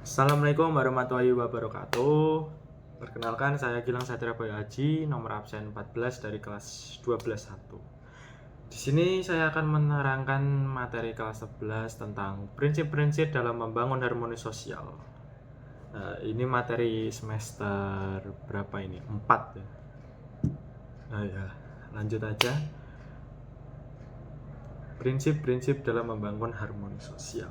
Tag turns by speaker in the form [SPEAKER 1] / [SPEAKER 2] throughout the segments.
[SPEAKER 1] Assalamualaikum warahmatullahi wabarakatuh. Perkenalkan, saya Gilang Satria Boy Haji, nomor absen 14 dari kelas 12.1. Di sini saya akan menerangkan materi kelas 11 tentang prinsip-prinsip dalam membangun harmoni sosial. Ini materi semester berapa ini? 4 ya. Lanjut aja. Prinsip-prinsip dalam membangun harmoni sosial.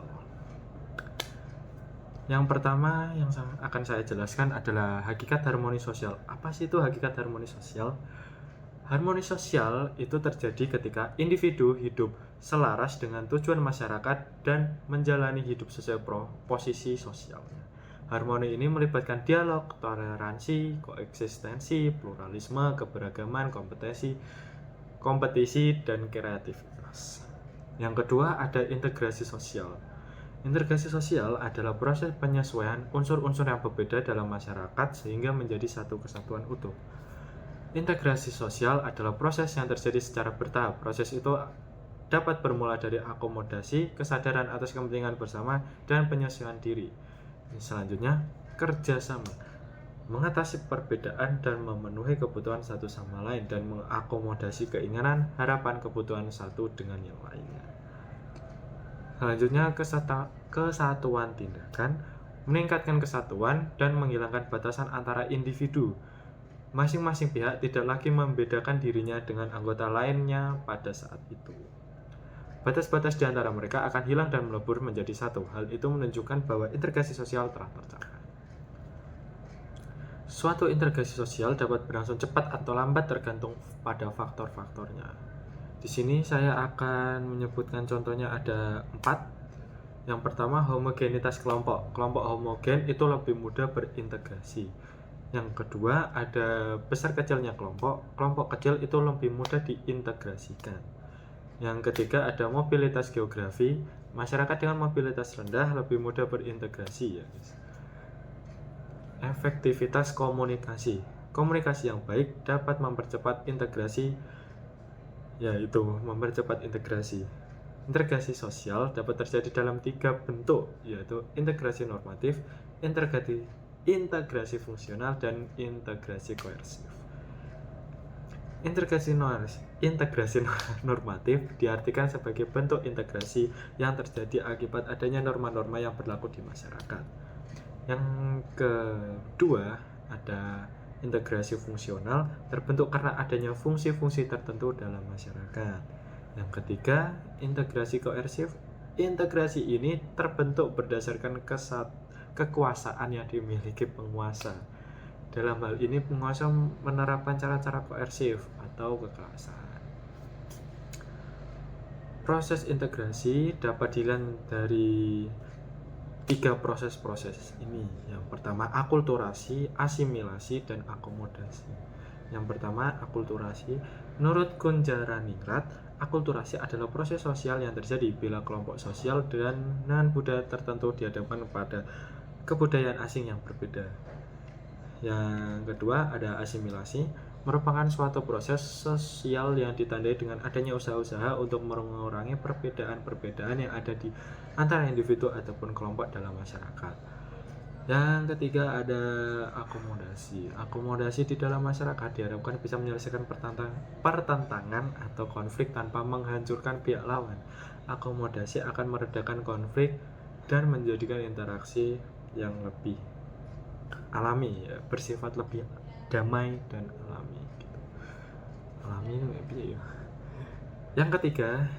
[SPEAKER 1] Yang pertama yang akan saya jelaskan adalah hakikat harmoni sosial. Apa sih itu hakikat harmoni sosial? Harmoni sosial itu terjadi ketika individu hidup selaras dengan tujuan masyarakat dan menjalani hidup sesuai posisi sosialnya. Harmoni ini melibatkan dialog, toleransi, koeksistensi, pluralisme, keberagaman, kompetisi, dan kreativitas. Yang kedua ada integrasi sosial. Integrasi sosial adalah proses penyesuaian unsur-unsur yang berbeda dalam masyarakat sehingga menjadi satu kesatuan utuh. Integrasi sosial adalah proses yang terjadi secara bertahap. Proses itu dapat bermula dari akomodasi, kesadaran atas kepentingan bersama, dan penyesuaian diri. Selanjutnya, kerjasama. Mengatasi perbedaan dan memenuhi kebutuhan satu sama lain dan mengakomodasi keinginan, harapan, kebutuhan satu dengan yang lainnya. Selanjutnya, kesatuan tindakan, meningkatkan kesatuan dan menghilangkan batasan antara individu. Masing-masing pihak tidak lagi membedakan dirinya dengan anggota lainnya pada saat itu. Batas-batas di antara mereka akan hilang dan melebur menjadi satu. Hal itu menunjukkan bahwa integrasi sosial telah tercapai. Suatu integrasi sosial dapat berlangsung cepat atau lambat tergantung pada faktor-faktornya. Di sini saya akan menyebutkan contohnya ada 4. Yang pertama, homogenitas kelompok. Kelompok homogen itu lebih mudah berintegrasi. Yang kedua, ada besar kecilnya kelompok. Kelompok kecil itu lebih mudah diintegrasikan. Yang ketiga, ada mobilitas geografi. Masyarakat dengan mobilitas rendah lebih mudah berintegrasi ya, guys. Efektivitas komunikasi. Komunikasi yang baik dapat mempercepat integrasi, yaitu mempercepat integrasi. Integrasi sosial dapat terjadi dalam 3 bentuk, yaitu integrasi normatif, integrasi fungsional, dan integrasi koersif. Integrasi normatif diartikan sebagai bentuk integrasi yang terjadi akibat adanya norma-norma yang berlaku di masyarakat. Yang kedua ada integrasi fungsional, terbentuk karena adanya fungsi-fungsi tertentu dalam masyarakat. Yang ketiga, integrasi koersif. Integrasi ini terbentuk berdasarkan kekuasaan yang dimiliki penguasa. Dalam hal ini penguasa menerapkan cara-cara koersif atau kekerasan. Proses integrasi dapat dilihat dari 3 proses ini. Yang pertama, akulturasi, asimilasi, dan akomodasi. Yang pertama, akulturasi. Menurut Gunjaraningrat, akulturasi adalah proses sosial yang terjadi bila kelompok sosial dan budaya tertentu dihadapkan pada kebudayaan asing yang berbeda. Yang kedua, ada asimilasi, merupakan suatu proses sosial yang ditandai dengan adanya usaha-usaha untuk mengurangi perbedaan-perbedaan yang ada di antara individu ataupun kelompok dalam masyarakat. Yang ketiga ada akomodasi. Akomodasi di dalam masyarakat diharapkan bisa menyelesaikan pertentangan atau konflik tanpa menghancurkan pihak lawan. Akomodasi akan meredakan konflik dan menjadikan interaksi yang lebih alami, ya, bersifat lebih damai dan alami gitu. Alami ya. Yang ketiga,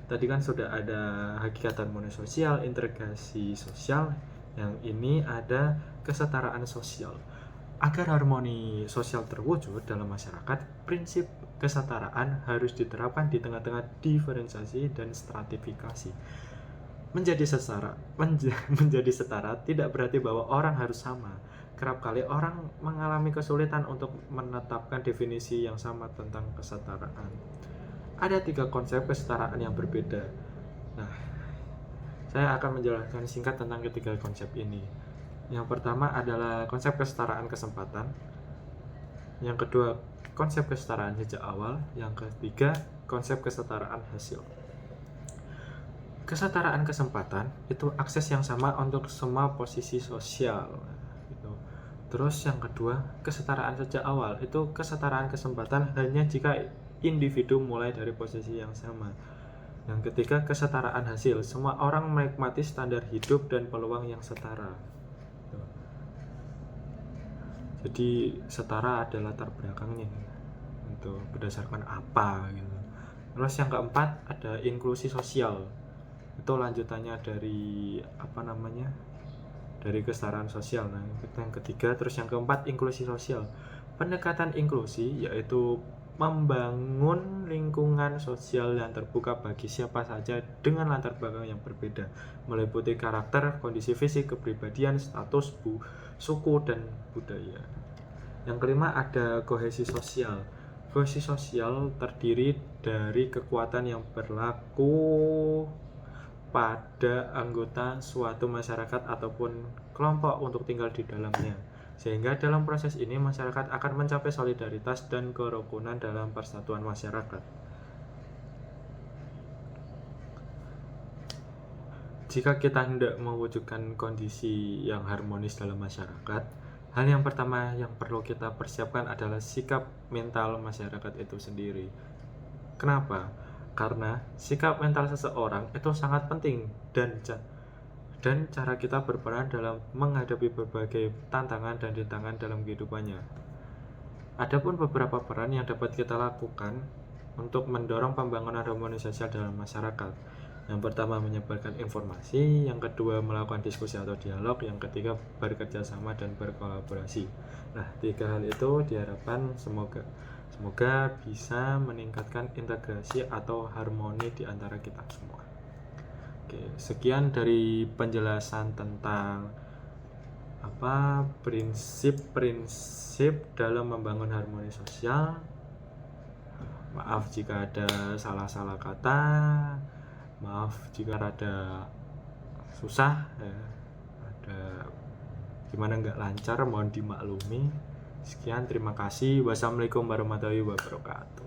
[SPEAKER 1] tadi kan sudah ada hakikat harmoni sosial, integrasi sosial. Yang ini ada kesetaraan sosial. Agar harmoni sosial terwujud dalam masyarakat, prinsip kesetaraan harus diterapkan di tengah-tengah diferensiasi dan stratifikasi. Menjadi setara tidak berarti bahwa orang harus sama. Kerap kali orang mengalami kesulitan untuk menetapkan definisi yang sama tentang kesetaraan. Ada 3 konsep kesetaraan yang berbeda. Nah, saya akan menjelaskan singkat tentang ketiga konsep ini. Yang pertama adalah konsep kesetaraan kesempatan. Yang kedua, konsep kesetaraan sejak awal. Yang ketiga, konsep kesetaraan hasil. Kesetaraan kesempatan itu akses yang sama untuk semua posisi sosial gitu. Terus yang kedua, kesetaraan sejak awal itu kesetaraan kesempatan hanya jika individu mulai dari posisi yang sama. Yang ketiga, kesetaraan hasil, semua orang menikmati standar hidup dan peluang yang setara. Jadi setara ada latar belakangnya untuk berdasarkan apa gitu. Terus yang keempat ada inklusi sosial, itu lanjutannya dari dari kesetaraan sosial. Nah, yang ketiga, terus yang keempat inklusi sosial, pendekatan inklusi yaitu membangun lingkungan sosial yang terbuka bagi siapa saja dengan latar belakang yang berbeda, meliputi karakter, kondisi fisik, kepribadian, status, suku, dan budaya. Yang kelima ada kohesi sosial. Kohesi sosial terdiri dari kekuatan yang berlaku pada anggota suatu masyarakat ataupun kelompok untuk tinggal di dalamnya, sehingga dalam proses ini masyarakat akan mencapai solidaritas dan kerukunan dalam persatuan masyarakat. Jika kita hendak mewujudkan kondisi yang harmonis dalam masyarakat, hal yang pertama yang perlu kita persiapkan adalah sikap mental masyarakat itu sendiri. Kenapa? Karena sikap mental seseorang itu sangat penting dan cara kita berperan dalam menghadapi berbagai tantangan dan rintangan dalam kehidupannya. Adapun beberapa peran yang dapat kita lakukan untuk mendorong pembangunan harmoni sosial dalam masyarakat. Yang pertama, menyebarkan informasi, yang kedua, melakukan diskusi atau dialog, yang ketiga, bekerja sama dan berkolaborasi. Nah, 3 hal itu diharapkan semoga bisa meningkatkan integrasi atau harmoni di antara kita semua. Oke, sekian dari penjelasan tentang prinsip-prinsip dalam membangun harmoni sosial. Maaf jika ada salah-salah kata, maaf jika ada susah ya, ada gimana nggak lancar, mohon dimaklumi. Sekian, terima kasih. Wassalamualaikum warahmatullahi wabarakatuh.